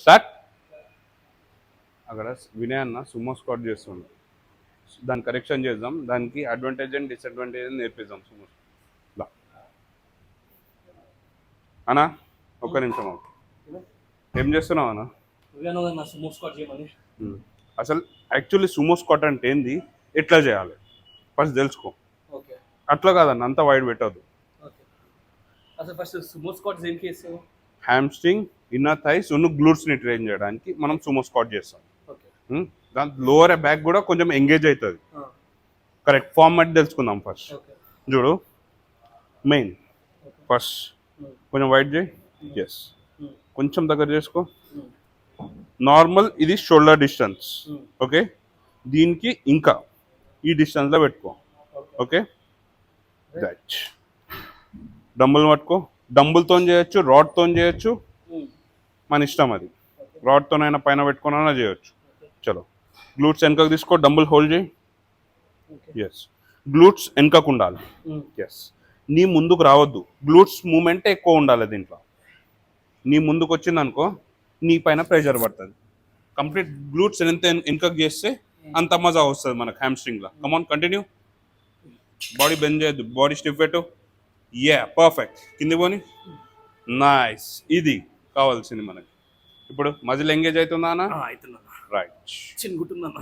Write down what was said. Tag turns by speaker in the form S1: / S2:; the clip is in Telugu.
S1: స్టార్ట్. అక్కడ వినయ్ అన్న సుమో స్క్వాట్ చేస్తుండు, దాన్ని కరెక్షన్ చేద్దాం, దానికి అడ్వాంటేజ్ అండ్ డిసడ్వాంటేజ్ అని నేర్పిద్దాం సుమో. అన్నా ఒక్క నిమిషం అవ్వ. ఏం చేస్తున్నావు అన్న? అసలు యాక్చువల్లీ సుమో స్క్వాట్ అంటే ఏంది, ఎట్లా చేయాలి ఫస్ట్ తెలుసుకో. అట్లా కాదన్న, అంత వైడ్ పెట్టద్దు. హ్యామ్స్ట్రింగ్, ఇన్నర్ థైస్, గ్లూట్స్ని ట్రైన్ చేయడానికి మనం సుమో స్క్వాట్ చేస్తాం. దాని లోవర్ బ్యాక్ కూడా కొంచెం ఎంగేజ్ అవుతుంది. కరెక్ట్ ఫార్మాట్ తెలుసుకుందాం ఫస్ట్. చూడు, మెయిన్ ఫస్ట్ కొంచెం వైట్ చేయి. ఎస్, కొంచెం దగ్గర చేసుకో. నార్మల్ ఇది షోల్డర్ డిస్టెన్స్. ఓకే, దీనికి ఇంకా ఈ డిస్టెన్స్లో పెట్టుకో. ఓకే, దట్ డంబుల్ పట్టుకో. డంబుల్తో చేయొచ్చు, రాడ్తో చేయొచ్చు, మన ఇష్టం అది. రాడ్తోనైనా పైన పెట్టుకున్నా చేయొచ్చు. చలో, గ్లూట్స్ వెనకకు తీసుకో, డంబుల్ హోల్డ్ చేయి. ఎస్, గ్లూట్స్ వెనకకు ఉండాలి. ఎస్, నీ ముందుకు రావద్దు. గ్లూట్స్ మూమెంట్ ఎక్కువ ఉండాలి దీంట్లో. నీ ముందుకు వచ్చింది అనుకో, నీ పైన ప్రెషర్ పడుతుంది. కంప్లీట్ గ్లూట్స్ ఎంత వెనకకు చేస్తే అంత మజా వస్తుంది మనకు హ్యామ్స్ట్రింగ్లో. కమాన్, కంటిన్యూ. బాడీ బెండ్ చేయొద్దు, బాడీ స్టిఫ్ పెట్టు. పర్ఫెక్ట్. కింది పోని. నైస్. ఇది కావాల్సింది మనకి. ఇప్పుడు మజిల్ ఎంగేజ్ అవుతుందా అన్న?
S2: అవుతుందన్న.
S1: రైట్.
S2: చిన్నగుంటుందన్న.